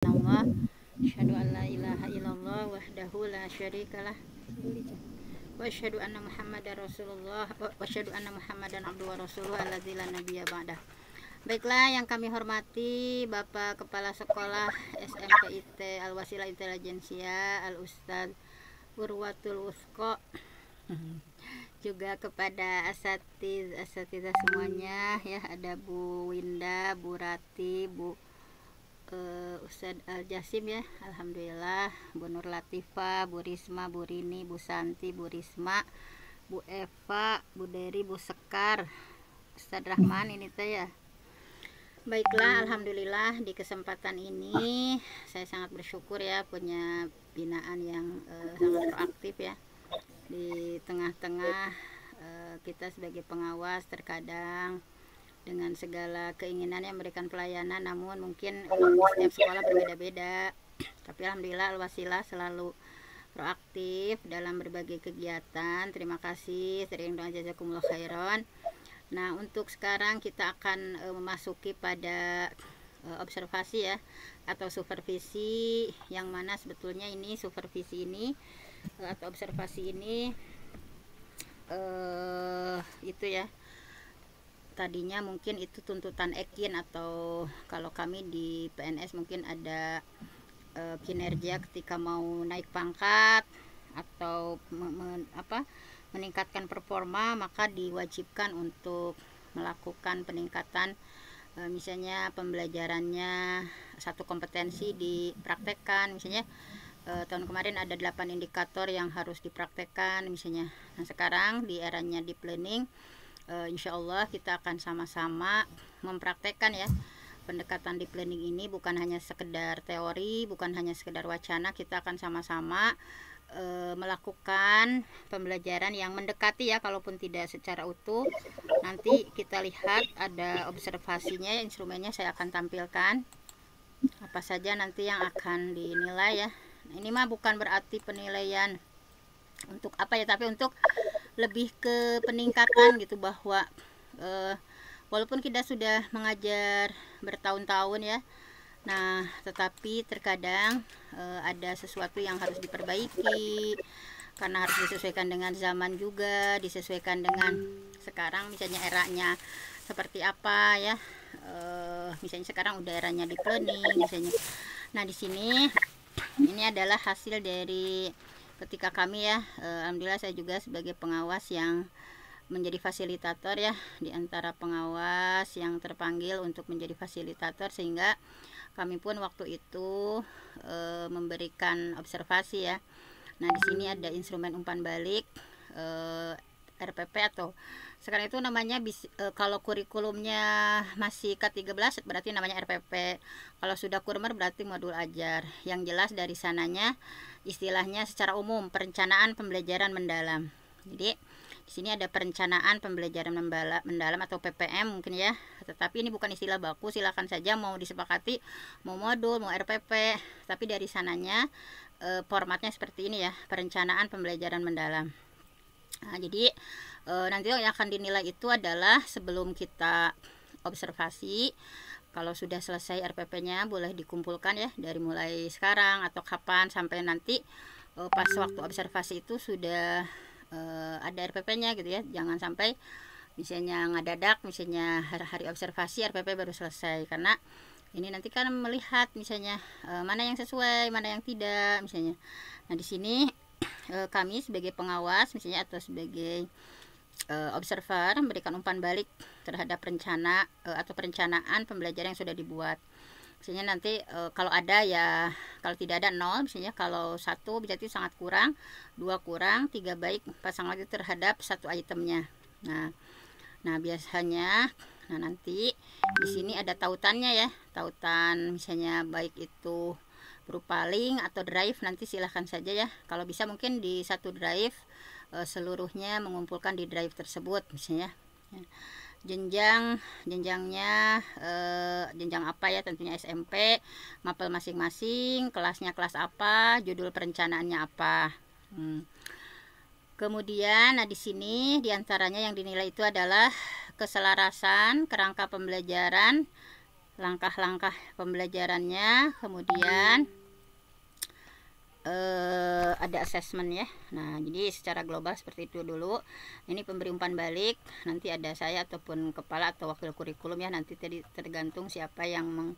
Allah, asyhadu an la ilaha illallah wahdahu la syarikalah wa asyhadu anna Muhammadar Rasulullah wa asyhadu anna Muhammadan abduhu wa rasuluhu allazi la nabiyya ba'dah. Baiklah yang kami hormati Bapak Kepala Sekolah SMPIT Al-Wasilah Intelijensia Al-Ustaz Urwatul Wuthqa, juga kepada asatidzah semuanya ya, ada Bu Winda, Bu Rati, Bu Ustadz Al-Jasim ya, alhamdulillah, Bu Nur Latifah, Bu Risma, Bu Rini, Bu Santi, Bu Risma, Bu Eva, Bu Dery, Bu Sekar, Ustadz Rahman ini teh ya. Baiklah, alhamdulillah di kesempatan ini saya sangat bersyukur ya punya binaan yang sangat proaktif ya. Di tengah-tengah kita sebagai pengawas terkadang dengan segala keinginannya memberikan pelayanan, namun mungkin setiap sekolah berbeda-beda. Tapi alhamdulillah Al-Wasilah selalu proaktif dalam berbagai kegiatan. Terima kasih, sering doa jazakumullah khairan. Nah, untuk sekarang kita akan memasuki pada observasi ya, atau supervisi, yang mana sebetulnya ini supervisi ini atau observasi ini itu ya, tadinya mungkin itu tuntutan Ekin, atau kalau kami di PNS mungkin ada kinerja ketika mau naik pangkat atau meningkatkan performa, maka diwajibkan untuk melakukan peningkatan, misalnya pembelajarannya satu kompetensi dipraktekkan, misalnya tahun kemarin ada 8 indikator yang harus dipraktekkan misalnya. Nah, sekarang di eranya deep learning, insya Allah kita akan sama-sama mempraktekkan ya pendekatan deep learning ini. Bukan hanya sekedar teori, bukan hanya sekedar wacana, kita akan sama-sama melakukan pembelajaran yang mendekati ya, kalaupun tidak secara utuh. Nanti kita lihat ada observasinya, instrumennya saya akan tampilkan apa saja nanti yang akan dinilai ya. Ini mah bukan berarti penilaian untuk apa ya, tapi untuk lebih ke peningkatan gitu, bahwa walaupun kita sudah mengajar bertahun-tahun ya, nah tetapi terkadang ada sesuatu yang harus diperbaiki karena harus disesuaikan dengan zaman juga, disesuaikan dengan sekarang misalnya eranya seperti apa ya. Misalnya sekarang udah eranya deep learning misalnya. Nah, di sini ini adalah hasil dari ketika kami ya, alhamdulillah saya juga sebagai pengawas yang menjadi fasilitator ya, di antara pengawas yang terpanggil untuk menjadi fasilitator, sehingga kami pun waktu itu memberikan observasi ya. Nah, di sini ada instrumen umpan balik RPP, atau sekarang itu namanya kalau kurikulumnya masih K13 berarti namanya RPP. Kalau sudah kurmer berarti modul ajar. Yang jelas dari sananya istilahnya secara umum perencanaan pembelajaran mendalam. Jadi di sini ada perencanaan pembelajaran mendalam atau PPM mungkin ya. Tetapi ini bukan istilah baku, silakan saja mau disepakati mau modul, mau RPP. Tapi dari sananya formatnya seperti ini ya, perencanaan pembelajaran mendalam. Nah, jadi nanti yang akan dinilai itu adalah sebelum kita observasi. Kalau sudah selesai RPP-nya boleh dikumpulkan ya, dari mulai sekarang atau kapan sampai nanti pas waktu observasi itu sudah ada RPP-nya gitu ya. Jangan sampai misalnya ngadadak, misalnya hari observasi RPP baru selesai, karena ini nanti kan melihat misalnya mana yang sesuai, mana yang tidak misalnya. Nah, di sini kami sebagai pengawas misalnya atau sebagai observer memberikan umpan balik terhadap rencana atau perencanaan pembelajaran yang sudah dibuat. Misalnya nanti kalau ada ya, kalau tidak ada 0 misalnya, kalau 1 berarti sangat kurang, 2 kurang, 3 baik, pasang lagi terhadap satu itemnya. Nah biasanya nanti di sini ada tautannya ya, tautan misalnya baik itu berupa link atau drive, nanti silahkan saja ya. Kalau bisa mungkin di satu drive seluruhnya mengumpulkan di drive tersebut misalnya. Jenjangnya jenjang apa ya, tentunya SMP, mapel masing-masing, kelasnya kelas apa, judul perencanaannya apa. Kemudian nah di sini diantaranya yang dinilai itu adalah keselarasan kerangka pembelajaran langkah-langkah pembelajarannya, kemudian ada assessment ya. Nah, jadi secara global seperti itu dulu. Ini pemberi umpan balik, nanti ada saya ataupun kepala atau wakil kurikulum ya, nanti tergantung siapa yang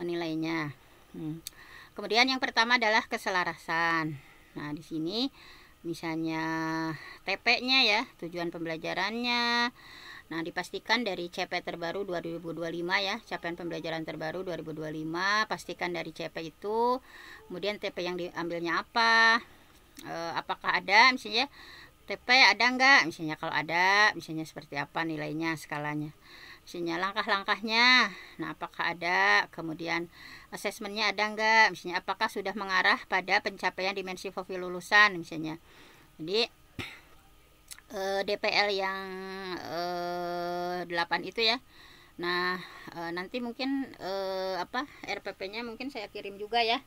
menilainya. Kemudian yang pertama adalah keselarasan. Nah, di sini misalnya TP-nya ya, tujuan pembelajarannya. Nah, dipastikan dari CP terbaru 2025 ya, capaian pembelajaran terbaru 2025, pastikan dari CP itu. Kemudian TP yang diambilnya apa, apakah ada misalnya TP ada enggak, misalnya kalau ada, misalnya seperti apa nilainya, skalanya, misalnya langkah-langkahnya, nah apakah ada, kemudian asesmennya ada enggak, misalnya apakah sudah mengarah pada pencapaian dimensi profil lulusan misalnya. Jadi DPL yang 8 itu ya. Nah, nanti mungkin RPP-nya mungkin saya kirim juga ya.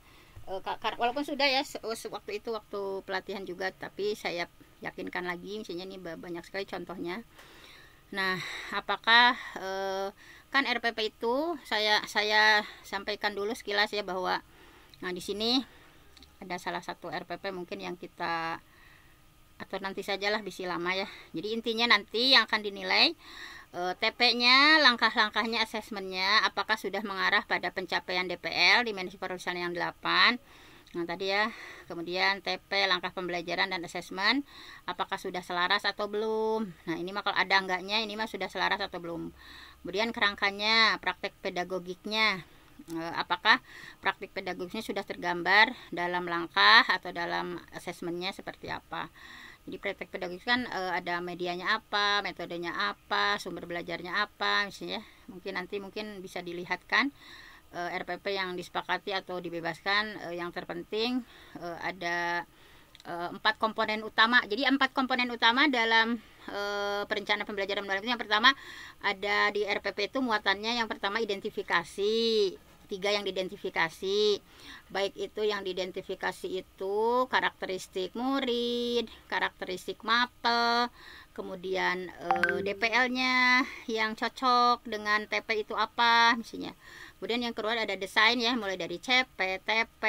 Walaupun sudah ya waktu itu waktu pelatihan juga, tapi saya yakinkan lagi misalnya ini banyak sekali contohnya. Nah, apakah kan RPP itu saya sampaikan dulu sekilas ya, bahwa nah di sini ada salah satu RPP mungkin yang kita, atau nanti sajalah bisi lama ya. Jadi intinya nanti yang akan dinilai TP-nya, langkah-langkahnya, asesmennya, apakah sudah mengarah pada pencapaian DPL dimensi perusahaan yang 8. Nah tadi ya, kemudian TP, langkah pembelajaran dan asesmen, apakah sudah selaras atau belum. Nah ini mah kalau ada enggaknya, ini mah sudah selaras atau belum. Kemudian kerangkanya, praktek pedagogiknya, apakah praktik pedagogiknya sudah tergambar dalam langkah atau dalam asesmennya seperti apa. Jadi praktek pedagogik kan ada medianya apa, metodenya apa, sumber belajarnya apa misalnya. Mungkin bisa dilihatkan RPP yang disepakati atau dibebaskan. Yang terpenting ada 4 komponen utama. Jadi 4 komponen utama dalam perencanaan pembelajaran mendalam itu. Yang pertama ada di RPP itu muatannya, yang pertama identifikasi. 3 yang diidentifikasi, baik itu yang diidentifikasi itu karakteristik murid, karakteristik mapel, kemudian DPL-nya yang cocok dengan TP itu apa misalnya. Kemudian yang kedua ada desain ya, mulai dari CP, TP,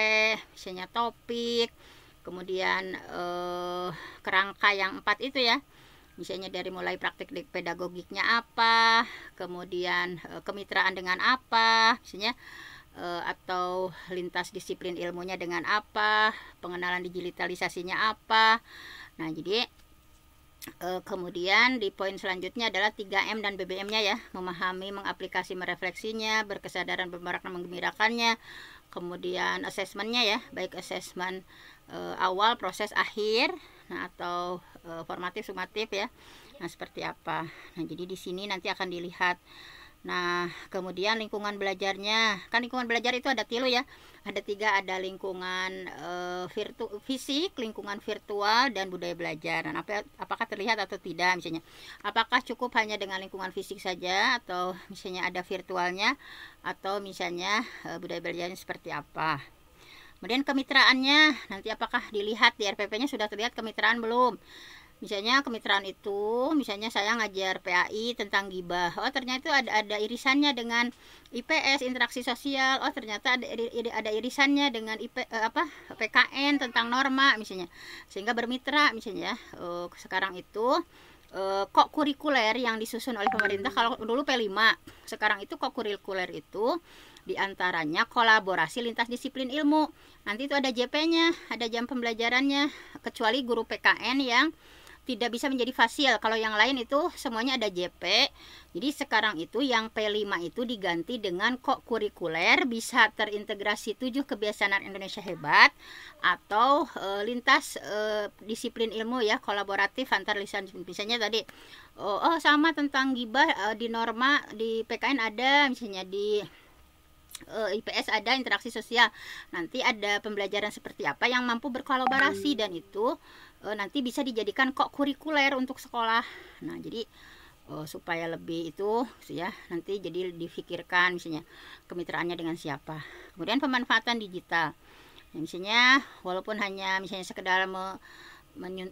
misalnya topik, kemudian kerangka yang 4 itu ya, misalnya dari mulai praktik pedagogiknya apa, kemudian kemitraan dengan apa misalnya, atau lintas disiplin ilmunya dengan apa, pengenalan digitalisasinya apa. Nah jadi kemudian di poin selanjutnya adalah 3M dan BBM-nya ya, memahami, mengaplikasi, merefleksinya, berkesadaran, bermerak, menggembirakannya. Kemudian asesmennya ya, baik asesmen awal, proses, akhir, nah atau formatif, sumatif ya. Nah seperti apa. Nah jadi di sini nanti akan dilihat. Nah kemudian lingkungan belajarnya, kan lingkungan belajar itu ada 3 ya, ada 3, ada lingkungan fisik, lingkungan virtual, dan budaya belajar. Dan apakah terlihat atau tidak misalnya, apakah cukup hanya dengan lingkungan fisik saja, atau misalnya ada virtualnya, atau misalnya budaya belajarnya seperti apa. Kemudian kemitraannya, nanti apakah dilihat di RPP-nya sudah terlihat kemitraan belum. Misalnya kemitraan itu, misalnya saya ngajar PAI tentang gibah, oh ternyata ada irisannya dengan IPS, interaksi sosial, oh ternyata ada irisannya dengan PKN tentang norma misalnya, sehingga bermitra misalnya. Sekarang itu kok kurikuler yang disusun oleh pemerintah, kalau dulu P5, sekarang itu kok kurikuler itu diantaranya kolaborasi lintas disiplin ilmu. Nanti itu ada JP-nya, ada jam pembelajarannya, kecuali guru PKN yang tidak bisa menjadi fasil. Kalau yang lain itu semuanya ada JP. Jadi sekarang itu yang P5 itu diganti dengan kok kurikuler, bisa terintegrasi 7 kebiasaan Indonesia hebat, atau lintas disiplin ilmu ya, kolaboratif antar lisan. Misalnya tadi sama tentang gibah di norma di PKN ada, misalnya di IPS ada interaksi sosial. Nanti ada pembelajaran seperti apa yang mampu berkolaborasi, dan itu nanti bisa dijadikan kok kurikuler untuk sekolah. Nah jadi supaya lebih itu ya, nanti jadi difikirkan misalnya kemitraannya dengan siapa. Kemudian pemanfaatan digital ya, misalnya walaupun hanya misalnya sekedar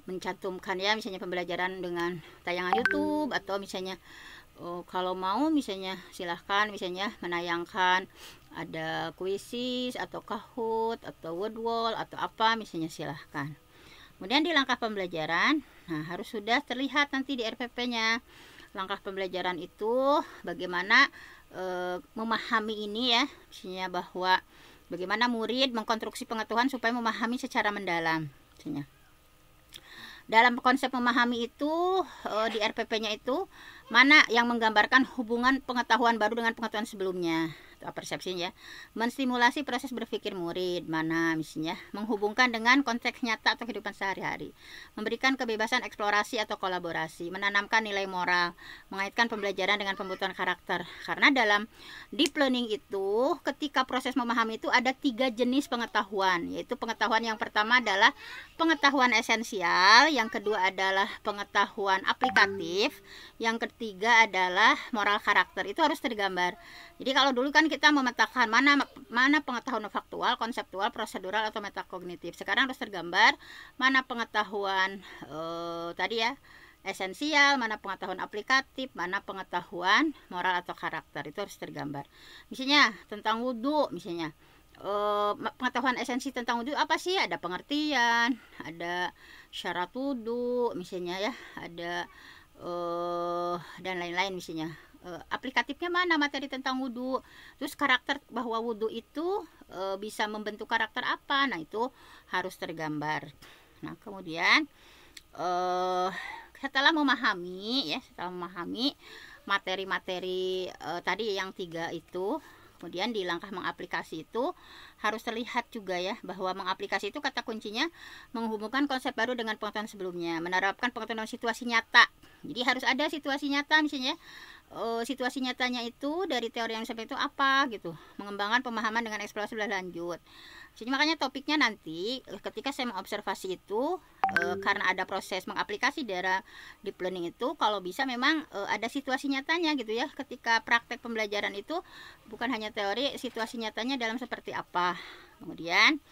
mencantumkan ya, misalnya pembelajaran dengan tayangan YouTube, atau misalnya Kalau mau misalnya silahkan misalnya menayangkan ada kuisis atau Kahoot atau Wordwall atau apa misalnya silahkan. Kemudian di langkah pembelajaran, nah harus sudah terlihat nanti di RPP-nya. Langkah pembelajaran itu bagaimana memahami ini ya, misalnya bahwa bagaimana murid mengkonstruksi pengetahuan supaya memahami secara mendalam. Misalnya dalam konsep memahami itu di RPP-nya itu mana yang menggambarkan hubungan pengetahuan baru dengan pengetahuan sebelumnya atau persepsinya, menstimulasi proses berpikir murid, mana misalnya menghubungkan dengan konteks nyata atau kehidupan sehari-hari, memberikan kebebasan eksplorasi atau kolaborasi, menanamkan nilai moral, mengaitkan pembelajaran dengan pembentukan karakter. Karena dalam deep learning itu ketika proses memahami itu ada 3 jenis pengetahuan, yaitu pengetahuan yang pertama adalah pengetahuan esensial, yang kedua adalah pengetahuan aplikatif, yang ketiga adalah moral karakter. Itu harus tergambar. Jadi kalau dulu kan kita memetakan mana pengetahuan faktual, konseptual, prosedural atau metakognitif. Sekarang harus tergambar mana pengetahuan tadi ya esensial, mana pengetahuan aplikatif, mana pengetahuan moral atau karakter. Itu harus tergambar. Misalnya tentang wudhu, misalnya pengetahuan esensi tentang wudhu apa sih? Ada pengertian, ada syarat wudhu, misalnya ya, ada dan lain-lain misalnya. Aplikatifnya mana materi tentang wudhu, terus karakter bahwa wudhu itu bisa membentuk karakter apa, nah itu harus tergambar. Nah kemudian setelah memahami materi-materi tadi yang 3 itu, kemudian di langkah mengaplikasi itu harus terlihat juga ya bahwa mengaplikasi itu kata kuncinya menghubungkan konsep baru dengan pengetahuan sebelumnya, menerapkan pengetahuan situasi nyata. Jadi harus ada situasi nyata misalnya. Situasi nyatanya itu dari teori yang sampai itu apa gitu, mengembangkan pemahaman dengan eksplorasi lebih lanjut. Jadi makanya topiknya nanti ketika saya mengobservasi itu karena ada proses mengaplikasi dari deep learning itu, kalau bisa memang ada situasi nyatanya gitu ya, ketika praktek pembelajaran itu bukan hanya teori, situasi nyatanya dalam seperti apa. Kemudian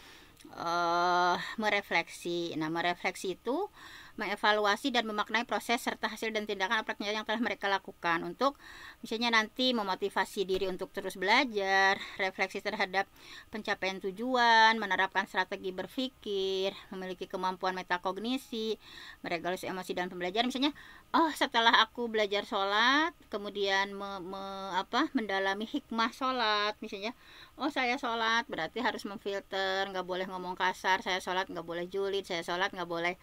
merefleksi. Nah merefleksi itu mengevaluasi dan memaknai proses serta hasil dan tindakan apa yang telah mereka lakukan untuk misalnya nanti memotivasi diri untuk terus belajar, refleksi terhadap pencapaian tujuan, menerapkan strategi berpikir, memiliki kemampuan metakognisi, meregulasi emosi dan pembelajaran. Misalnya, setelah aku belajar sholat, kemudian mendalami hikmah sholat, misalnya, saya sholat berarti harus memfilter, nggak boleh ngomong kasar, saya sholat nggak boleh julid, saya sholat nggak boleh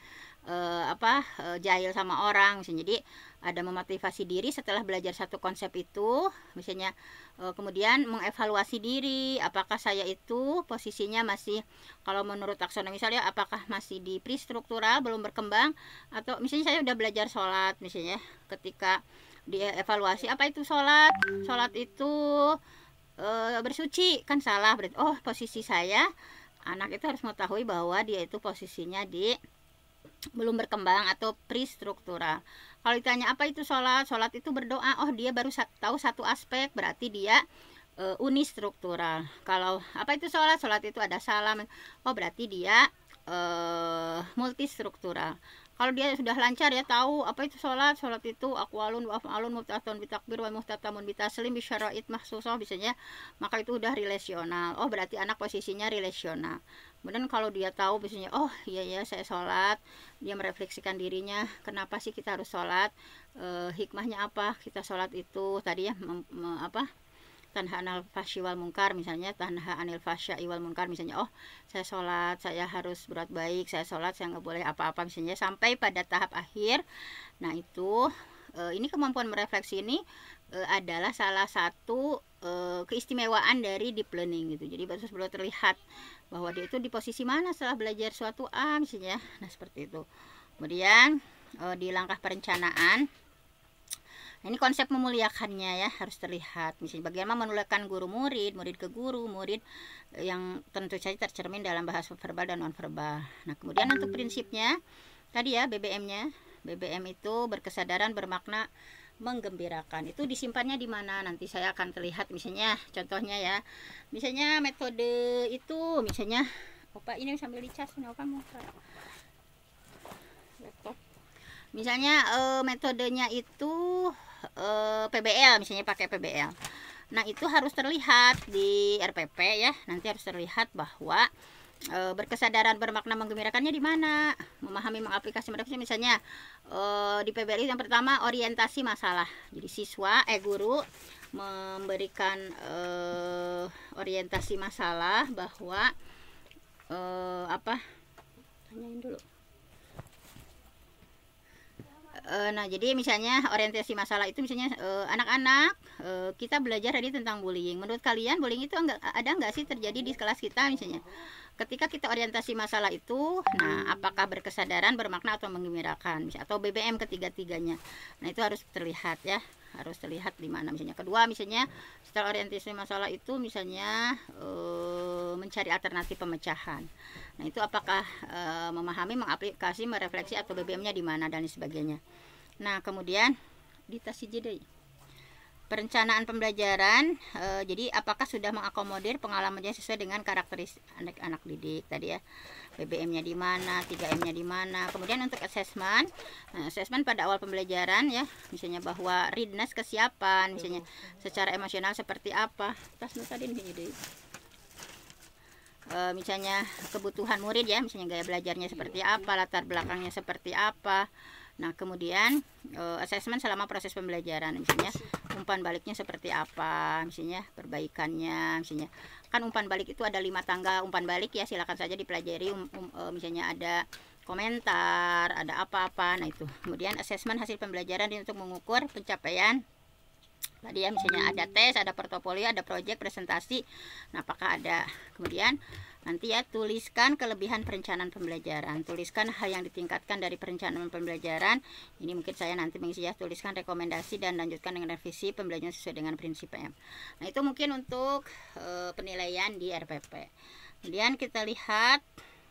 jahil sama orang misalnya. Jadi ada memotivasi diri setelah belajar satu konsep itu misalnya, kemudian mengevaluasi diri, apakah saya itu posisinya masih, kalau menurut taksonomi misalnya, apakah masih di pre-struktural belum berkembang, atau misalnya saya udah belajar sholat misalnya, ketika dievaluasi apa itu sholat itu bersuci kan salah, berarti posisi saya anak itu harus mengetahui bahwa dia itu posisinya di belum berkembang atau pre-struktural. Kalau ditanya apa itu sholat itu berdoa, dia baru tahu satu aspek, berarti dia unistruktural. Kalau apa itu sholat itu ada salam, berarti dia multistruktural. Kalau dia sudah lancar ya tahu apa itu sholat itu aqwalun wa af'alun muftatun bitakbir wa muhtatamun bitaslim bisyara'id mahsusah misalnya, maka itu udah relasional. Berarti anak posisinya relasional. Kemudian kalau dia tahu misalnya, iya saya sholat, dia merefleksikan dirinya, kenapa sih kita harus sholat, hikmahnya apa kita sholat itu tadi ya, tanha anil fahsyi wal munkar misalnya, tanha anil fahsyi wal munkar misalnya, saya sholat, saya harus berbuat baik, saya sholat, saya nggak boleh apa-apa misalnya, sampai pada tahap akhir. Nah itu ini kemampuan merefleksi ini adalah salah satu keistimewaan dari deep learning gitu. Jadi baru terlihat bahwa dia itu di posisi mana setelah belajar suatu misalnya. Nah seperti itu. Kemudian di langkah perencanaan, ini konsep memuliakannya ya harus terlihat. Misalnya bagaimana menularkan guru murid, murid ke guru, murid yang tentu saja tercermin dalam bahasa verbal dan non verbal. Nah kemudian untuk prinsipnya tadi ya, BBM-nya, BBM itu berkesadaran, bermakna, menggembirakan. Itu disimpannya di mana? Nanti saya akan terlihat misalnya contohnya ya. Misalnya metode itu misalnya ini sambil dicas ini kamu laptop. Misalnya metodenya itu PBL, misalnya pakai PBL. Nah, itu harus terlihat di RPP ya. Nanti harus terlihat bahwa berkesadaran bermakna menggembirakannya di mana, memahami mengaplikasi merefleksi. Misalnya di PBL yang pertama orientasi masalah. Jadi guru memberikan orientasi masalah bahwa tanyain dulu. Nah, jadi misalnya orientasi masalah itu misalnya anak-anak kita belajar tadi tentang bullying. Menurut kalian bullying itu ada nggak sih terjadi di kelas kita misalnya? Ketika kita orientasi masalah itu, nah apakah berkesadaran, bermakna atau menggembirakan, atau BBM ketiga-tiganya. Nah, itu harus terlihat ya, harus terlihat di mana misalnya. Kedua, misalnya setelah orientasi masalah itu misalnya mencari alternatif pemecahan. Nah, itu apakah memahami, mengaplikasi, merefleksi atau BBM-nya di mana dan sebagainya. Nah, kemudian di tas JD perencanaan pembelajaran, jadi apakah sudah mengakomodir pengalamannya sesuai dengan karakteristik anak-anak didik tadi ya, BBM-nya di mana, 3M-nya di mana. Kemudian untuk assessment, assessment pada awal pembelajaran ya, misalnya bahwa readiness kesiapan, misalnya secara emosional seperti apa, tas tadi jadi misalnya kebutuhan murid ya, misalnya gaya belajarnya seperti apa, latar belakangnya seperti apa. Nah, kemudian asesmen selama proses pembelajaran, misalnya umpan baliknya seperti apa, misalnya perbaikannya, misalnya kan umpan balik itu ada 5 tangga umpan balik ya, silakan saja dipelajari. Misalnya ada komentar, ada apa-apa. Nah, itu kemudian asesmen hasil pembelajaran untuk mengukur pencapaian tadi ya, misalnya ada tes, ada portofolio, ada proyek, presentasi. Nah, apakah ada. Kemudian nanti ya, tuliskan kelebihan perencanaan pembelajaran, tuliskan hal yang ditingkatkan dari perencanaan pembelajaran. Ini mungkin saya nanti mengisi ya, tuliskan rekomendasi dan lanjutkan dengan revisi pembelajaran sesuai dengan prinsip PM. Nah, itu mungkin untuk penilaian di RPP. Kemudian kita lihat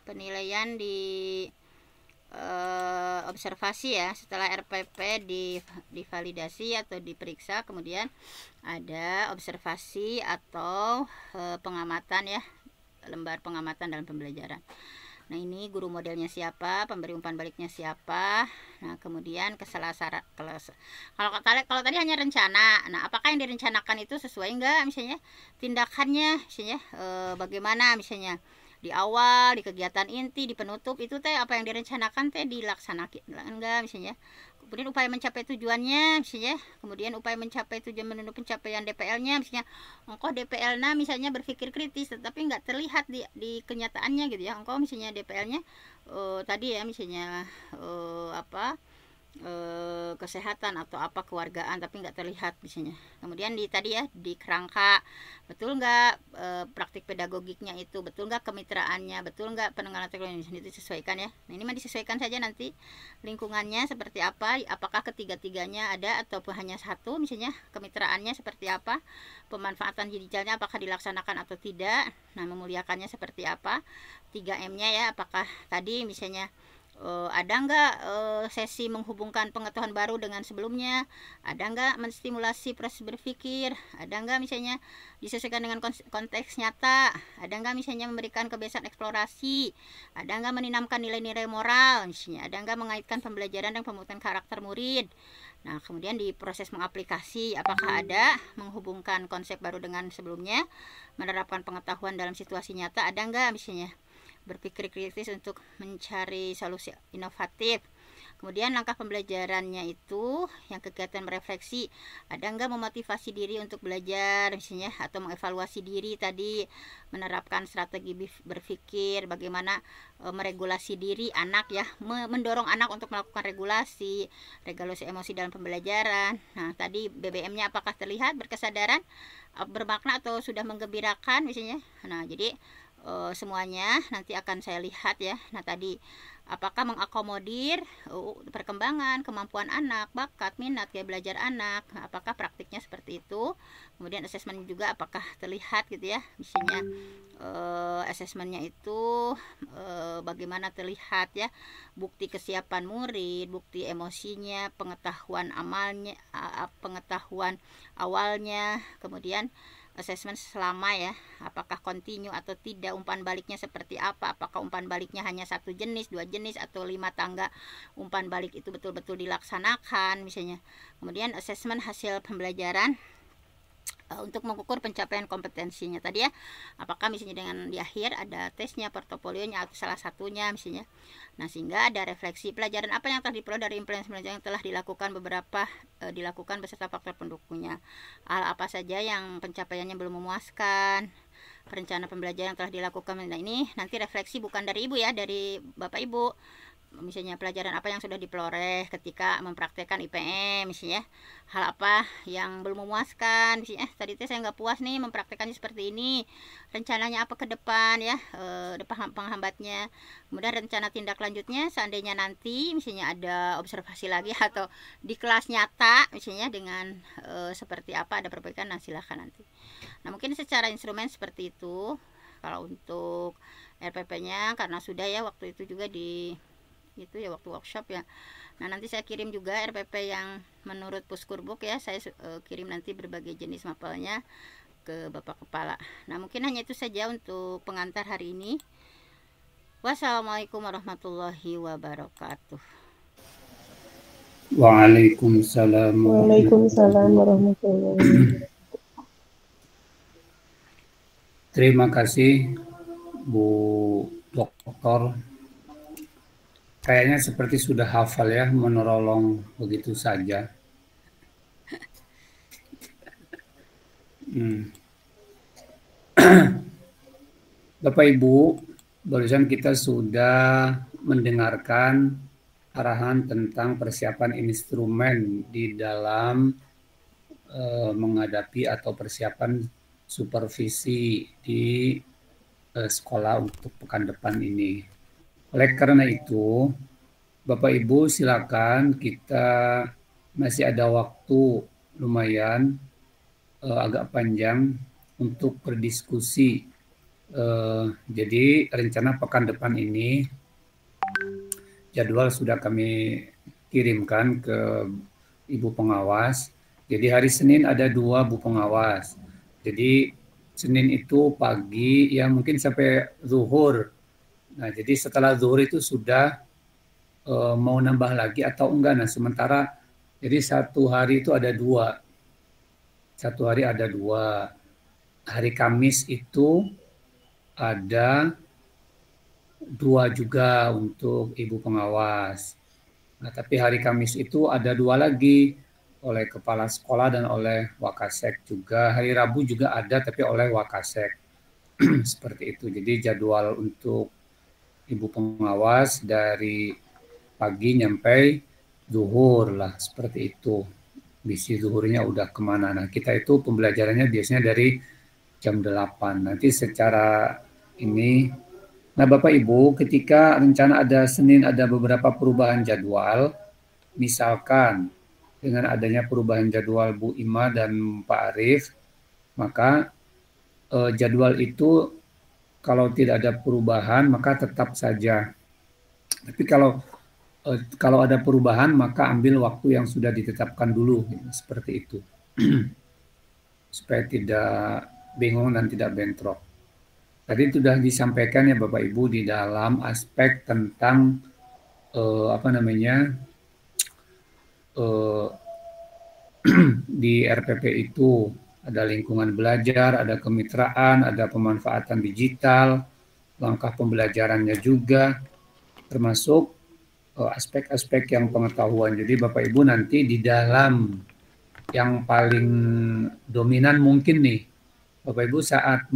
penilaian di observasi ya. Setelah RPP divalidasi atau diperiksa, kemudian ada observasi atau pengamatan ya, lembar pengamatan dalam pembelajaran. Nah, ini guru modelnya siapa, pemberi umpan baliknya siapa. Nah, kemudian kalau tadi hanya rencana. Nah, apakah yang direncanakan itu sesuai enggak, misalnya tindakannya, misalnya bagaimana, misalnya di awal, di kegiatan inti, di penutup itu teh apa yang direncanakan teh dilaksanakan enggak, misalnya. Kemudian upaya mencapai tujuannya, misalnya. Kemudian upaya mencapai tujuan menuju pencapaian DPL-nya, misalnya. Engkau DPL-nya misalnya berpikir kritis, tetapi nggak terlihat di kenyataannya gitu ya. Engkau misalnya DPL-nya tadi ya, misalnya kesehatan atau apa keluargaan, tapi nggak terlihat misalnya. Kemudian tadi ya, di kerangka betul nggak praktik pedagogiknya itu, betul nggak kemitraannya, betul nggak penenggalan teknologi, itu disesuaikan ya. Nah, ini mah disesuaikan saja nanti lingkungannya seperti apa, apakah ketiga-tiganya ada ataupun hanya satu, misalnya kemitraannya seperti apa, pemanfaatan digitalnya apakah dilaksanakan atau tidak. Nah, memuliakannya seperti apa, 3M-nya ya, apakah tadi misalnya ada nggak sesi menghubungkan pengetahuan baru dengan sebelumnya, ada nggak menstimulasi proses berpikir, ada nggak misalnya disesuaikan dengan konteks nyata, ada nggak misalnya memberikan kebiasaan eksplorasi, ada nggak menanamkan nilai-nilai moral, misalnya ada nggak mengaitkan pembelajaran dan pembentukan karakter murid. Nah, kemudian di proses mengaplikasi, apakah ada menghubungkan konsep baru dengan sebelumnya, menerapkan pengetahuan dalam situasi nyata, ada nggak misalnya berpikir kritis untuk mencari solusi inovatif. Kemudian langkah pembelajarannya itu yang kegiatan merefleksi, ada nggak memotivasi diri untuk belajar misalnya, atau mengevaluasi diri tadi, menerapkan strategi berpikir bagaimana meregulasi diri anak ya, mendorong anak untuk melakukan regulasi emosi dalam pembelajaran. Nah, tadi BBM-nya apakah terlihat berkesadaran, bermakna atau sudah menggembirakan misalnya. Nah, jadi semuanya nanti akan saya lihat ya. Nah, tadi apakah mengakomodir perkembangan, kemampuan anak, bakat, minat, gaya belajar anak, apakah praktiknya seperti itu. Kemudian asesmen juga apakah terlihat gitu ya, misalnya asesmennya itu bagaimana terlihat ya, bukti kesiapan murid, bukti emosinya, pengetahuan amalnya, pengetahuan awalnya, kemudian assessment selama ya, apakah continue atau tidak, umpan baliknya seperti apa, apakah umpan baliknya hanya satu jenis, dua jenis, atau 5 tangga umpan balik itu betul-betul dilaksanakan misalnya. Kemudian assessment hasil pembelajaran untuk mengukur pencapaian kompetensinya tadi ya, apakah misalnya dengan di akhir ada tesnya, portofolionya atau salah satunya misalnya. Nah, sehingga ada refleksi pelajaran apa yang telah diperoleh dari implementasi yang telah dilakukan dilakukan beserta faktor pendukungnya, hal apa saja yang pencapaiannya belum memuaskan, rencana pembelajaran yang telah dilakukan. Nah, ini nanti refleksi bukan dari ibu ya, dari bapak ibu, misalnya pelajaran apa yang sudah diperoleh ketika mempraktekkan IPM misalnya, hal apa yang belum memuaskan misalnya, tadi saya nggak puas nih mempraktekannya seperti ini, rencananya apa ke depan ya, depan penghambatnya. Kemudian rencana tindak lanjutnya seandainya nanti misalnya ada observasi lagi atau di kelas nyata misalnya dengan seperti apa ada perbaikan, nah silahkan nanti. Nah, mungkin secara instrumen seperti itu kalau untuk RPP-nya, karena sudah ya waktu itu juga di itu ya waktu workshop ya. Nah, nanti saya kirim juga RPP yang menurut Puskurbuk ya, saya kirim nanti berbagai jenis mapelnya ke Bapak Kepala. Nah, mungkin hanya itu saja untuk pengantar hari ini. Wassalamualaikum warahmatullahi wabarakatuh. Waalaikumsalam. Waalaikumsalam warahmatullahi wabarakatuh. Terima kasih Bu Doktor. Kayaknya seperti sudah hafal ya, menerolong begitu saja. Bapak Ibu, barusan kita sudah mendengarkan arahan tentang persiapan instrumen di dalam menghadapi atau persiapan supervisi di sekolah untuk pekan depan ini. Oleh karena itu, Bapak Ibu silakan, kita masih ada waktu lumayan agak panjang untuk berdiskusi. Jadi rencana pekan depan ini jadwal sudah kami kirimkan ke Ibu Pengawas. Jadi hari Senin ada 2 Bu Pengawas. Jadi Senin itu pagi ya mungkin sampai zuhur. Nah, jadi setelah zuhur itu sudah mau nambah lagi atau enggak. Nah, sementara jadi satu hari itu ada 2. Satu hari ada 2. Hari Kamis itu ada 2 juga untuk Ibu Pengawas. Nah, tapi hari Kamis itu ada 2 lagi oleh Kepala Sekolah dan oleh Wakasek juga. Hari Rabu juga ada tapi oleh Wakasek. Seperti itu. Jadi jadwal untuk Ibu Pengawas dari pagi nyampe zuhur lah, seperti itu. Bisi zuhurnya udah kemana. Nah, kita itu pembelajarannya biasanya dari jam 8. Nanti secara ini, nah Bapak Ibu, ketika rencana ada Senin ada beberapa perubahan jadwal, misalkan dengan adanya perubahan jadwal Bu Ima dan Pak Arief, maka jadwal itu kalau tidak ada perubahan maka tetap saja. Tapi kalau ada perubahan maka ambil waktu yang sudah ditetapkan dulu, seperti itu. Supaya tidak bingung dan tidak bentrok. Tadi sudah disampaikan ya Bapak Ibu di dalam aspek tentang di RPP itu ada lingkungan belajar, ada kemitraan, ada pemanfaatan digital, langkah pembelajarannya juga, termasuk aspek-aspek yang pengetahuan. Jadi Bapak Ibu nanti di dalam yang paling dominan mungkin nih, Bapak Ibu saat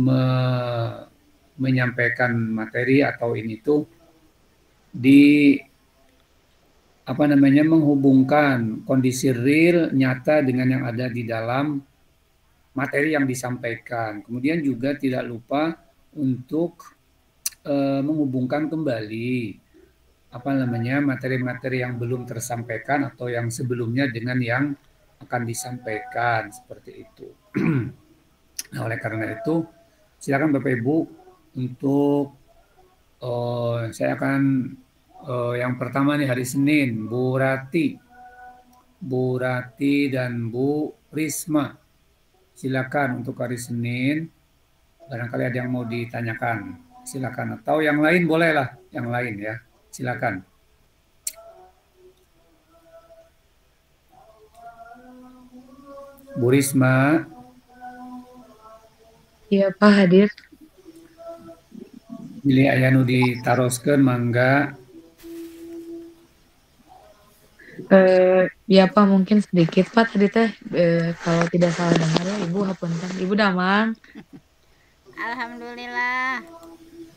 menyampaikan materi atau ini tuh menghubungkan kondisi real nyata dengan yang ada di dalam materi yang disampaikan. Kemudian juga tidak lupa untuk menghubungkan kembali materi-materi yang belum tersampaikan atau yang sebelumnya dengan yang akan disampaikan, seperti itu. Nah, oleh karena itu silakan Bapak Ibu untuk saya akan yang pertama nih hari Senin, Bu Rati dan Bu Risma. silakan untuk hari Senin. Barangkali ada yang mau ditanyakan, silakan. Atau yang lain bolehlah, yang lain ya, silakan. Bu Risma. Iya Pak hadir. Pilih ayanu ditaroskeun mangga. Ya Pak mungkin sedikit Pak tadi teh kalau tidak salah dengar ya Ibu hapunten. Ibu Damang. Alhamdulillah.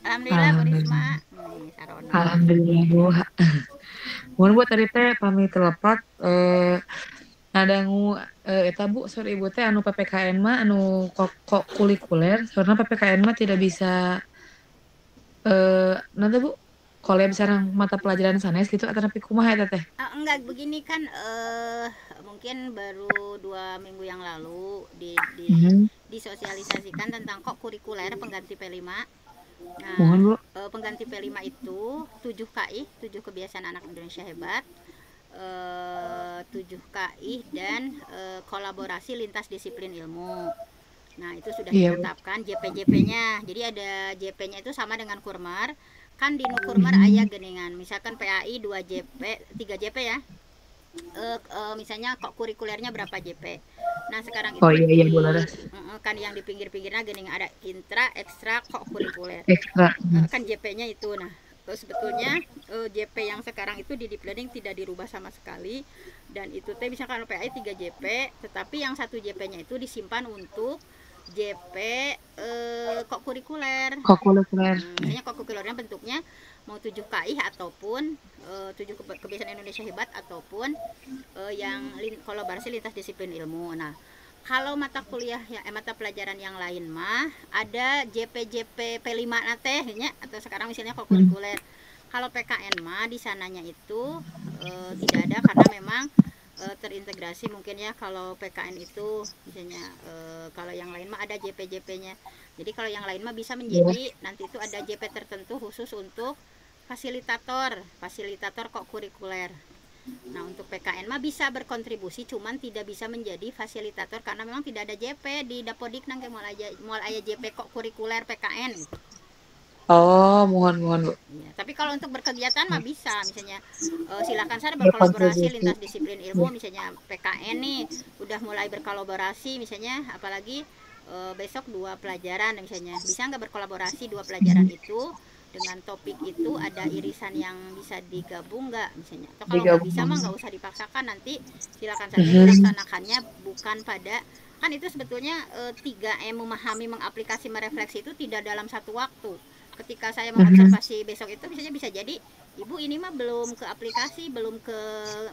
Alhamdulillah Bu Risma. Alhamdulillah Bu. Mohon buat tadi teh pamit telepat ngadangu eta Bu sorry Ibu teh anu PPKN mah anu kok kulikuler karena PPKN mah tidak bisa nanti Bu kolab sareng mata pelajaran sanes gitu atau tapi kumaha eta teh? Enggak begini kan mungkin baru 2 minggu yang lalu disosialisasikan tentang kok kurikuler pengganti P5. Nah, Mohon Bu. Pengganti P5 itu 7 KI, 7 kebiasaan anak Indonesia hebat. 7 KI dan kolaborasi lintas disiplin ilmu. Nah, itu sudah ditetapkan JP-JP-nya. Jadi ada JP-nya itu sama dengan Kurmar. Kan di Kurmar aya geningan. Misalkan PAI 2 JP, 3 JP ya. Misalnya kok kurikulernya berapa JP. Nah, sekarang itu kan yang di pinggir-pinggirnya geningan ada intra, ekstra, kok kurikuler. Kan JP-nya itu. Nah, sebetulnya JP yang sekarang itu di deep learning tidak dirubah sama sekali, dan itu teh misalkan PAI 3 JP, tetapi yang 1 JP-nya itu disimpan untuk JP kok kurikuler. Misalnya kok kurikulernya bentuknya mau 7 KI ataupun 7 kebiasaan Indonesia hebat ataupun yang kolaborasi lintas disiplin ilmu. Nah, kalau mata kuliah mata pelajaran yang lain mah ada JP P5 teh nya atau sekarang misalnya kok kurikuler. Kalau PKN mah di sananya itu tidak ada karena memang terintegrasi mungkin ya. Kalau PKN itu misalnya kalau yang lain mah ada JP-JP-nya. Jadi kalau yang lain mah bisa menjadi nanti itu ada JP tertentu khusus untuk fasilitator kok kurikuler. Nah, untuk PKN mah bisa berkontribusi, cuman tidak bisa menjadi fasilitator karena memang tidak ada JP di Dapodik nang moal aya JP kok kurikuler PKN. Oh, mohon Bu. Ya, tapi kalau untuk berkegiatan mah bisa, misalnya silakan saja berkolaborasi lintas disiplin ilmu, misalnya PKN nih udah mulai berkolaborasi, misalnya apalagi besok 2 pelajaran, misalnya bisa nggak berkolaborasi 2 pelajaran itu dengan topik itu ada irisan yang bisa digabung nggak misalnya, atau kalau nggak bisa mah nggak usah dipaksakan, nanti silakan saja dilaksanakannya bukan pada kan itu sebetulnya 3M memahami, mengaplikasi, merefleksi itu tidak dalam satu waktu. Ketika saya mengobservasi besok itu misalnya bisa jadi Ibu ini mah belum ke aplikasi, belum ke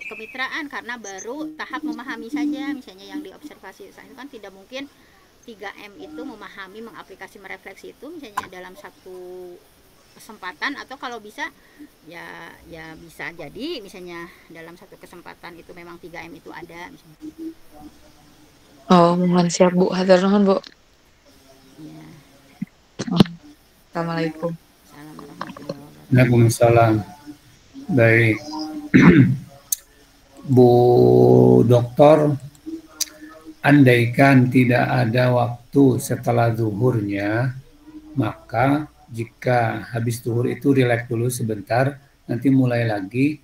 kemitraan karena baru tahap memahami saja misalnya yang diobservasi. Itu kan tidak mungkin 3M itu memahami, mengaplikasi, merefleksi itu misalnya dalam satu kesempatan, atau kalau bisa ya bisa jadi misalnya dalam satu kesempatan itu memang 3M itu ada misalnya. Oh, mohon siap Bu, hatur nuhun Bu. Ya. Assalamualaikum. Waalaikumsalam. Baik. Bu Doktor, andaikan tidak ada waktu setelah zuhurnya, maka jika habis zuhur itu rileks dulu sebentar, nanti mulai lagi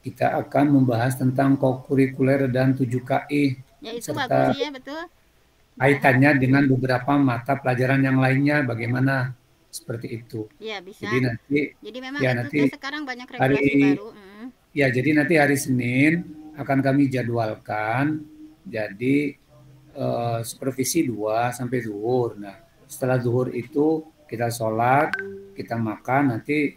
kita akan membahas tentang kokurikuler dan 7 KI. Ya, itu bagus ya, betul. Kaitannya dengan beberapa mata pelajaran yang lainnya bagaimana, seperti itu. Ya, bisa. Jadi memang ya, itu nanti sekarang banyak regulasi baru. Ya, jadi nanti hari Senin akan kami jadwalkan. Jadi supervisi 2 sampai zuhur. Nah, setelah zuhur itu kita sholat, kita makan, nanti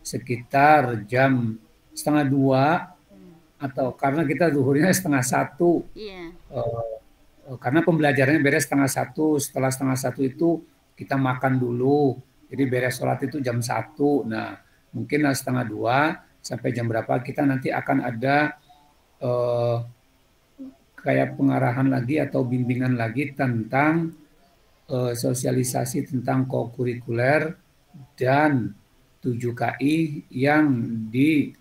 sekitar jam 1:30 atau karena kita zuhurnya 1:30. Iya. Karena pembelajarannya beres 1:30, setelah 1:30 itu kita makan dulu, jadi beres sholat itu jam 1. Nah, mungkin 1:30 sampai jam berapa kita nanti akan ada kayak pengarahan lagi atau bimbingan lagi tentang sosialisasi tentang kokurikuler dan 7 KI yang di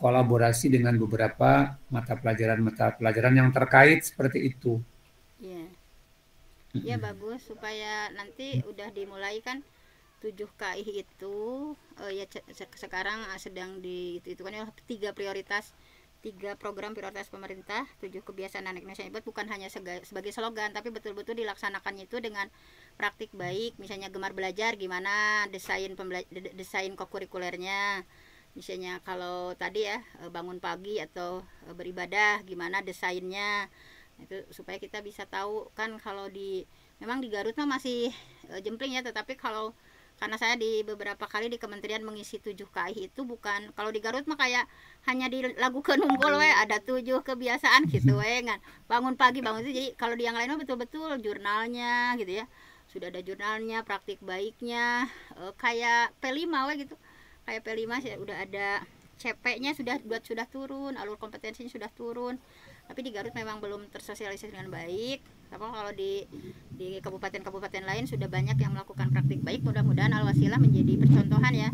kolaborasi dengan beberapa mata pelajaran yang terkait seperti itu. Iya. Ya bagus supaya nanti udah dimulai kan 7 KI itu ya sekarang sedang itu kan ya 3 program prioritas pemerintah, 7 kebiasaan anak Indonesia hebat, bukan hanya sebagai slogan tapi betul-betul dilaksanakannya itu dengan praktik baik. Misalnya gemar belajar, gimana desain kokurikulernya. Misalnya kalau tadi ya bangun pagi atau beribadah, gimana desainnya. Itu supaya kita bisa tahu kan. Kalau memang di Garut mah masih jempling ya, tetapi karena saya di beberapa kali di kementerian mengisi 7 KI itu, bukan kalau di Garut mah kayak hanya di lagu kenumpul ada 7 kebiasaan gitu kan. Bangun pagi bangun itu. Jadi kalau di yang lain mah betul-betul jurnalnya gitu ya, sudah ada jurnalnya, praktik baiknya, kayak P5 gitu. Kayak P5 udah ada CP-nya, sudah turun, alur kompetensinya sudah turun. Tapi di Garut memang belum tersosialisasi dengan baik. Tapi kalau di kabupaten-kabupaten lain sudah banyak yang melakukan praktik baik. Mudah-mudahan Al-Wasilah menjadi percontohan ya.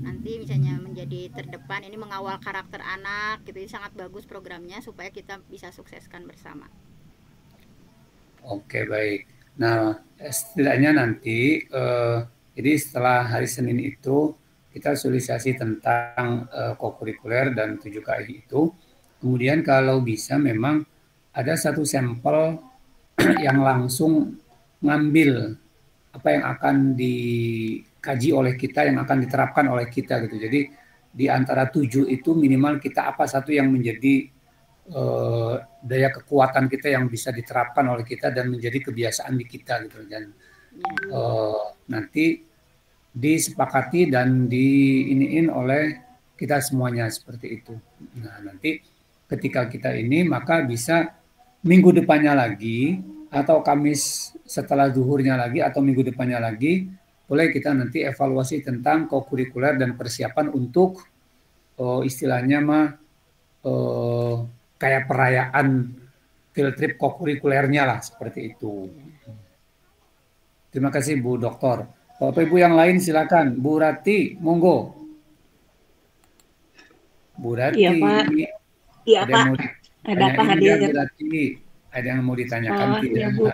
Nanti misalnya menjadi terdepan, ini mengawal karakter anak gitu. Ini sangat bagus programnya supaya kita bisa sukseskan bersama. Oke, baik. Nah, setidaknya nanti jadi setelah hari Senin itu kita sosialisasi tentang kokurikuler dan 7 KI itu. Kemudian kalau bisa memang ada satu sampel yang langsung ngambil apa yang akan dikaji oleh kita, yang akan diterapkan oleh kita gitu. Jadi di antara 7 itu minimal kita apa satu yang menjadi daya kekuatan kita yang bisa diterapkan oleh kita dan menjadi kebiasaan di kita gitu. Dan nanti disepakati dan diiniin oleh kita semuanya seperti itu. Nah, nanti ketika kita ini maka bisa minggu depannya lagi atau Kamis setelah zuhurnya lagi atau minggu depannya lagi boleh kita nanti evaluasi tentang kokurikuler dan persiapan untuk istilahnya mah kayak perayaan field trip kokurikulernya lah seperti itu. Terima kasih Bu Doktor. Bapak Ibu yang lain silakan. Bu Rati, monggo. Bu Rati. Iya Pak. Iya Pak. Ada Pak hadir. Bu Rati, ada yang mau ditanyakan tidak? Iya, Bu.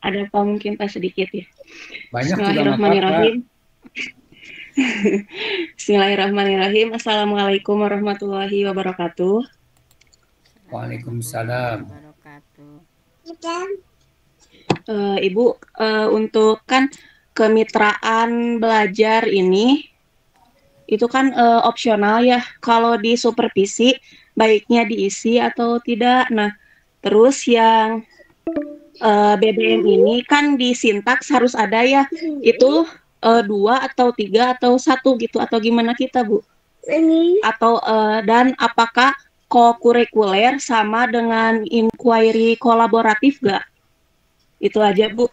Ada Pak mungkin Pak sedikit ya. Banyak Bismillahirrahmanirrahim. Bismillahirrahmanirrahim. Assalamualaikum warahmatullahi wabarakatuh. Waalaikumsalam. Ibu, untuk kan kemitraan belajar ini itu kan opsional ya. Kalau di supervisi baiknya diisi atau tidak. Nah, terus yang BBM ini kan di sintaks harus ada ya. Itu 2 atau 3 atau 1 gitu atau gimana kita, Bu? Atau dan apakah kokurikuler sama dengan inquiry kolaboratif gak? Itu aja, Bu.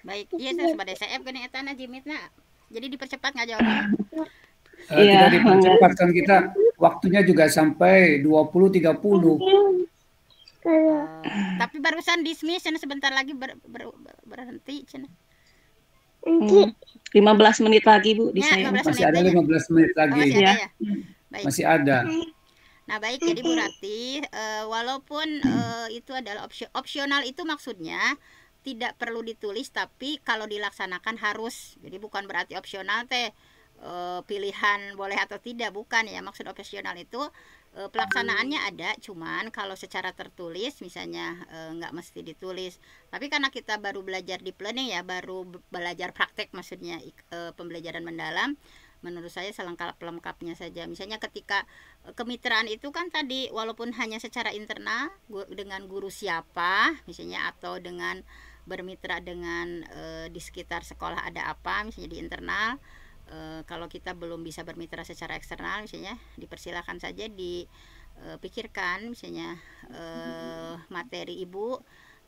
Baik, iya itu sebagai saya kan etana jimitna. Jadi dipercepat nggak jawabnya? Tidak dipercepat kan kita waktunya juga sampai 20.30. Tapi barusan dismiss sebentar lagi berhenti. 15 menit lagi, Bu, di saya. Masih ada 15 menit lagi. Masih ada ya? Baik. Masih ada. Nah baik, jadi Bu Rati, walaupun itu adalah opsional, itu maksudnya tidak perlu ditulis, tapi kalau dilaksanakan harus. Jadi bukan berarti opsional pilihan boleh atau tidak, bukan ya. Maksud opsional itu pelaksanaannya ada, cuman kalau secara tertulis misalnya nggak mesti ditulis. Tapi karena kita baru belajar di planning ya, baru belajar praktek maksudnya pembelajaran mendalam, menurut saya selengkap-lengkapnya saja. Misalnya ketika kemitraan itu kan tadi walaupun hanya secara internal dengan guru siapa misalnya, atau dengan bermitra dengan di sekitar sekolah ada apa misalnya di internal. Kalau kita belum bisa bermitra secara eksternal misalnya, dipersilakan saja dipikirkan misalnya materi Ibu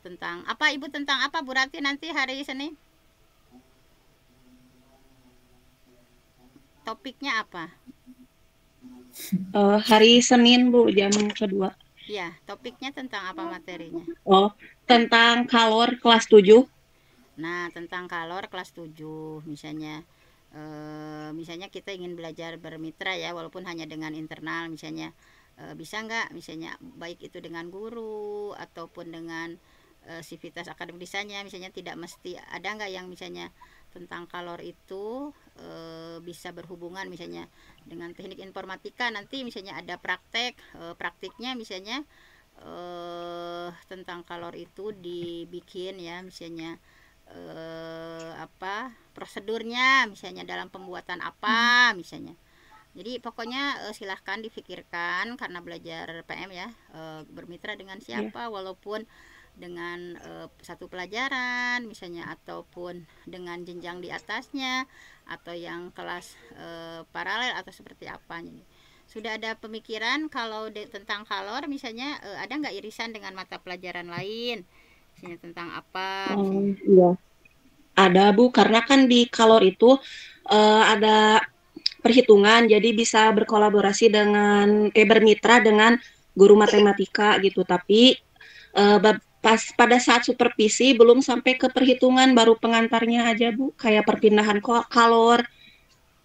tentang apa, Ibu tentang apa Bu Rati nanti hari Senin? Topiknya apa? Hari Senin, Bu, jam kedua. Ya, topiknya tentang apa materinya? Oh, tentang kalor kelas 7. Nah, tentang kalor kelas 7 misalnya. Misalnya kita ingin belajar bermitra ya, walaupun hanya dengan internal, misalnya bisa nggak misalnya baik itu dengan guru ataupun dengan sivitas akademik desainnya, misalnya tidak mesti ada nggak yang misalnya tentang kalor itu bisa berhubungan misalnya dengan teknik informatika, nanti misalnya ada praktiknya misalnya tentang kalor itu dibikin ya, misalnya prosedurnya misalnya dalam pembuatan apa misalnya. Jadi pokoknya silahkan difikirkan, karena belajar PM ya, bermitra dengan siapa, walaupun dengan satu pelajaran misalnya, ataupun dengan jenjang di atasnya, atau yang kelas paralel atau seperti apa. Jadi, sudah ada pemikiran kalau tentang kalor misalnya ada nggak irisan dengan mata pelajaran lain, misalnya tentang apa misalnya? Iya. Ada Bu, karena kan di kalor itu ada perhitungan, jadi bisa berkolaborasi dengan bermitra dengan guru matematika gitu. Tapi pas pada saat supervisi belum sampai ke perhitungan, baru pengantarnya aja Bu, kayak perpindahan kalor.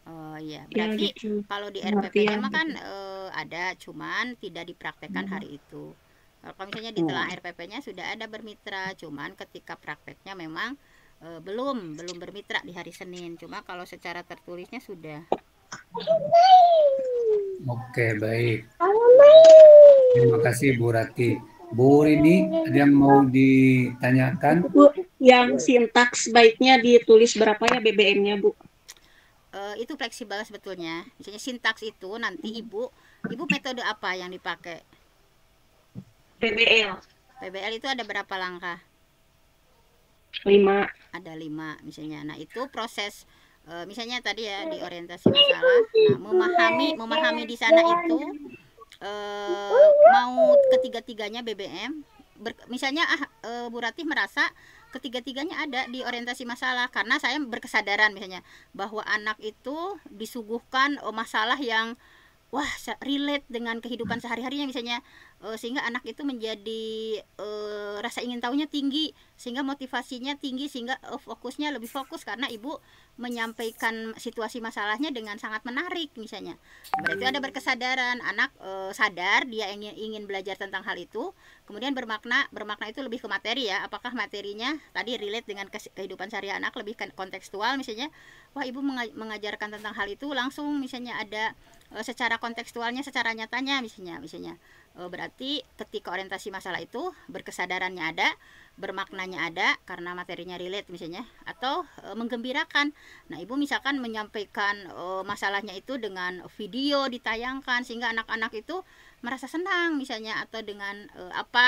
Oh iya, Ya berarti gitu. kalau di Pengertian RPP-nya mah kan gitu. ada, cuman tidak dipraktekkan hari itu. Kalau misalnya di telang RPP-nya sudah ada bermitra, cuman ketika prakteknya memang belum bermitra di hari Senin. Cuma kalau secara tertulisnya sudah. Oke, baik. Terima kasih Bu Rati. Bu Rini, ada yang mau ditanyakan? Bu, yang sintaks baiknya ditulis berapa ya BBM-nya Bu? Itu fleksibel sebetulnya. Misalnya sintaks itu nanti ibu metode apa yang dipakai? PBL PBL itu ada berapa langkah? 5. Ada 5 misalnya. Nah itu proses misalnya tadi ya di orientasi masalah. Nah memahami di sana itu mau ketiga-tiganya BBM. Misalnya Bu Ratih merasa ketiga-tiganya ada di orientasi masalah, karena saya berkesadaran misalnya bahwa anak itu disuguhkan masalah yang wah relate dengan kehidupan sehari-harinya misalnya, sehingga anak itu menjadi rasa ingin tahunya tinggi, sehingga motivasinya tinggi, sehingga fokusnya lebih fokus karena ibu menyampaikan situasi masalahnya dengan sangat menarik misalnya. Berarti ada berkesadaran, anak sadar dia ingin belajar tentang hal itu, kemudian bermakna itu lebih ke materi ya, apakah materinya tadi relate dengan kehidupan sehari anak, lebih kontekstual misalnya, wah ibu mengajarkan tentang hal itu langsung misalnya ada secara kontekstualnya, secara nyatanya misalnya berarti ketika orientasi masalah itu berkesadarannya ada, bermaknanya ada karena materinya relate misalnya, atau menggembirakan. Nah ibu misalkan menyampaikan masalahnya itu dengan video ditayangkan sehingga anak-anak itu merasa senang misalnya, atau dengan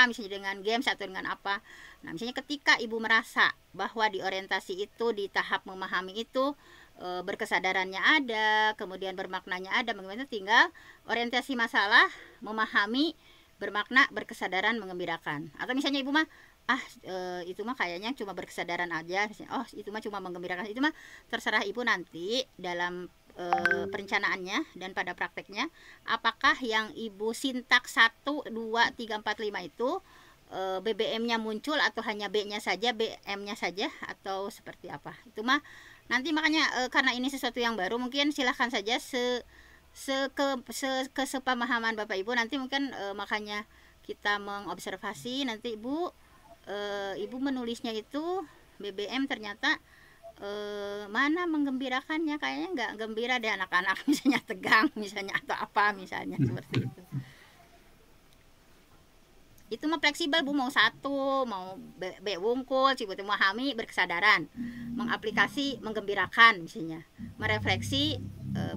misalnya dengan games atau dengan apa. Nah misalnya ketika ibu merasa bahwa di orientasi itu di tahap memahami itu berkesadarannya ada, kemudian bermaknanya ada, bagaimana tinggal orientasi masalah, memahami, bermakna, berkesadaran, mengembirakan. Atau misalnya ibu mah itu mah kayaknya cuma berkesadaran aja, oh itu mah cuma menggembirakan, itu mah terserah ibu nanti dalam perencanaannya dan pada prakteknya, apakah yang ibu sintak 1, 2, 3, 4, 5 itu BBM-nya muncul atau hanya B-nya saja, BM-nya saja, atau seperti apa. Itu mah nanti makanya karena ini sesuatu yang baru, mungkin silahkan saja kesepamahaman Bapak Ibu, nanti mungkin makanya kita mengobservasi nanti ibu menulisnya itu BBM ternyata mana menggembirakannya, kayaknya nggak gembira deh anak-anak misalnya, tegang misalnya atau apa misalnya seperti itu mah fleksibel Bu, mau 1, mau B wungkul, cibu memahami, berkesadaran, mengaplikasi, menggembirakan misalnya, merefleksi,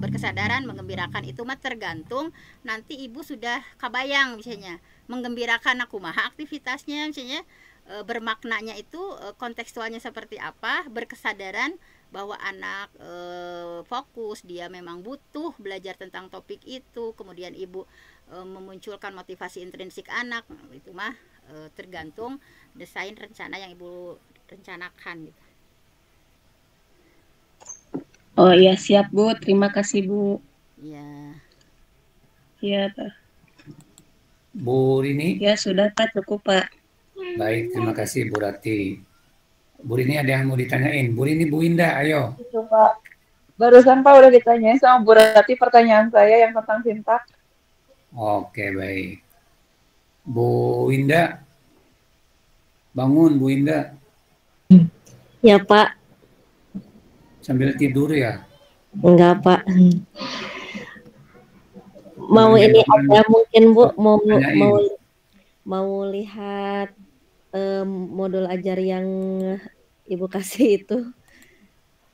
berkesadaran, menggembirakan, itu mah tergantung nanti ibu sudah kabayang misalnya menggembirakan aku mah aktivitasnya misalnya, bermaknanya itu kontekstualnya seperti apa, berkesadaran bahwa anak fokus, dia memang butuh belajar tentang topik itu, kemudian ibu memunculkan motivasi intrinsik anak, itu mah tergantung desain rencana yang ibu rencanakan gitu. Oh iya siap Bu, terima kasih Bu. Ya. Iya Pak. Bu Rini? Ya sudah Pak, cukup Pak. Baik, terima kasih Bu Rati. Bu Rini ada yang mau ditanyain? Bu Rini, Bu Indah, ayo. Itu Pak. Barusan Pak udah ditanyain sama Bu Rati pertanyaan saya yang tentang sintak. Oke, baik. Bu Winda, bangun Bu Winda. Ya Pak, Sambil tidur ya? enggak Pak. Mau Sambil ini makan. aja mungkin Bu, Tanyain. mau lihat modul ajar yang Ibu kasih itu.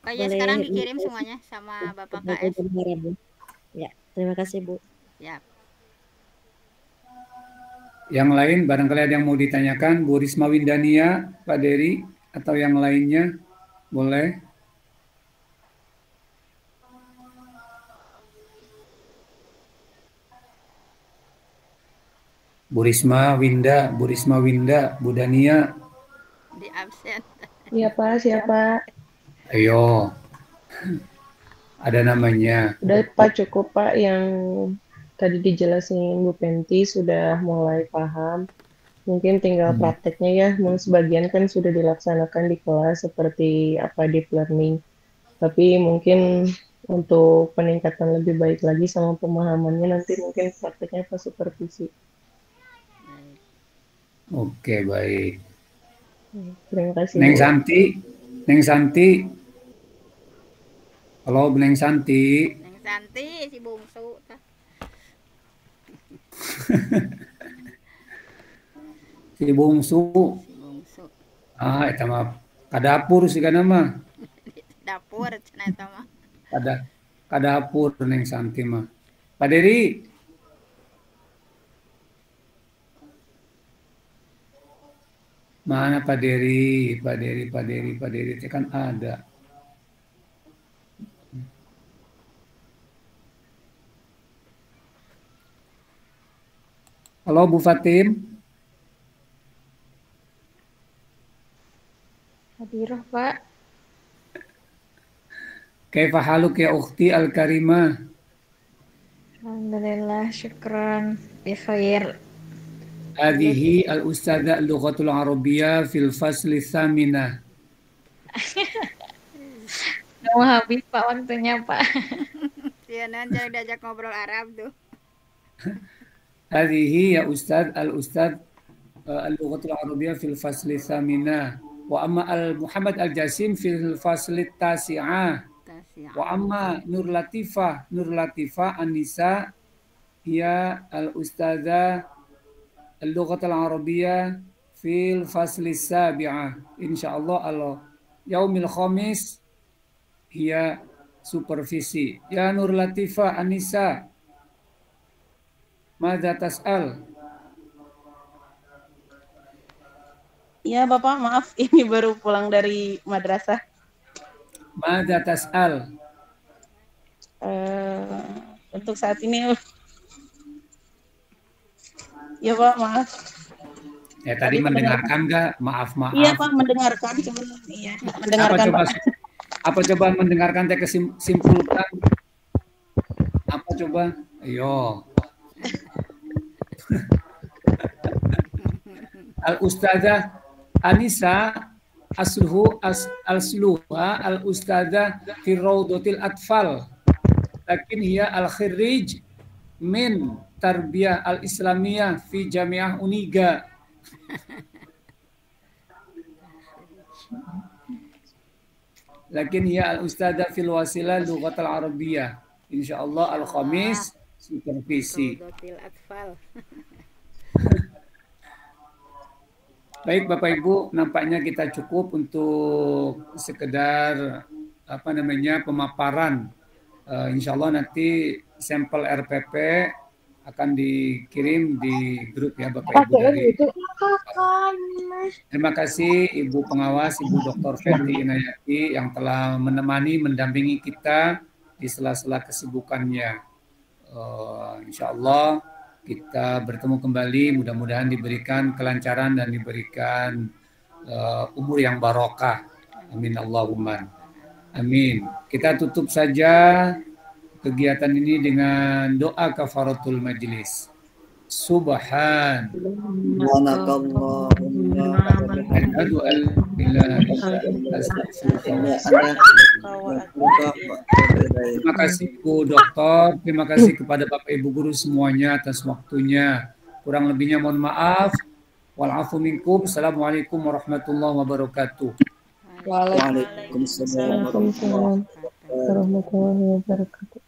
Oh ya, Boleh sekarang dikirim minta semuanya sama Bapak sebagai KS. gambaran, Bu. Ya, terima kasih Bu. Ya. Yang lain barangkali ada yang mau ditanyakan, Bu Risma Windania, Pak Dery, atau yang lainnya, boleh. Bu Risma Winda, Bu Dania, Di absen. Iya Pak, siapa? ayo. Ada namanya. Udah Pak, cukup Pak yang tadi dijelasin Bu Penti sudah mulai paham. Mungkin tinggal prakteknya ya, sebagian kan sudah dilaksanakan di kelas seperti apa deep learning. Tapi mungkin untuk peningkatan lebih baik lagi sama pemahamannya nanti mungkin prakteknya pas supervisi. Oke, baik. Terima kasih. Neng Bu. Santi, Neng Santi. Halo, Neng Santi. Neng Santi si bungsu. Si bungsu. Si bungsu. Ah, eta mah kadapur sih kana mah. Dapur cenah eta mah. Kadapur Neng Santi mah. Pak Dery. Mana Pak Dery? Pak Dery itu kan ada. Halo Bu Fatim. Hadirah Pak. Kaifa haluk ya ukhti al-karimah? Alhamdulillah, syukran. Bikhair. Hadhihi al-ustadzah al-lughatul arabiyyah fil fasli tsaminah. Mau habis Pak waktunya Pak. Iya, nanti diajak ngobrol Arab tuh. Hadhihi ya ustadz al-ustadz al-lughatul arabiyyah fil fasli tsaminah. Wa amma al-Muhammad al-Jasim fil fasli tasi'ah. Wa amma Nur Latifah An-Nisa hiya al-ustadzah al-lughatul arabiyyah fil fasli sabi'ah. Insyaallah yaumil khamis hiya supervisi. Ya Nur Latifah An-Nisa, madza tas'al? Ya Bapak, maaf ini baru pulang dari madrasah. Madza tas'al? Untuk saat ini, ya Pak, maaf. Ya tadi mendengarkan nggak? Maaf. Iya Pak, mendengarkan cuman iya, mendengarkan. Apa coba mendengarkan teh kesimpulkan? Apa coba? Ayo. Al-Ustadzah Anisa asluha al-Ustadzah fi Rawdatil Atfal. Lakin hiya al-khirij min tarbiyah al-Islamiyah fi Jami'ah Uniga. Lakin hiya al-Ustadzah fil wasilah lughatal arabiyyah. Insyaallah al-Khamis supervisi. Baik Bapak Ibu, nampaknya kita cukup untuk sekedar pemaparan. Insya Allah nanti sampel RPP akan dikirim di grup ya Bapak Ibu dari. Terima kasih Ibu Pengawas, Ibu Dr. Fethi Inayati yang telah menemani, mendampingi kita di sela-sela kesibukannya. Insya Allah kita bertemu kembali, mudah-mudahan diberikan kelancaran dan diberikan umur yang barokah. Amin Allahumma. Amin. Kita tutup saja kegiatan ini dengan doa kafaratul majlis. Subhan. Asyhadu an la ilaha illa anta astaghfiruka wa atubu ilaik. Terima kasih Bu Dokter, terima kasih kepada Bapak Ibu guru semuanya atas waktunya. Kurang lebihnya mohon maaf. Walafu minkum. Assalamualaikum warahmatullahi wabarakatuh. Waalaikumsalam warahmatullahi wabarakatuh.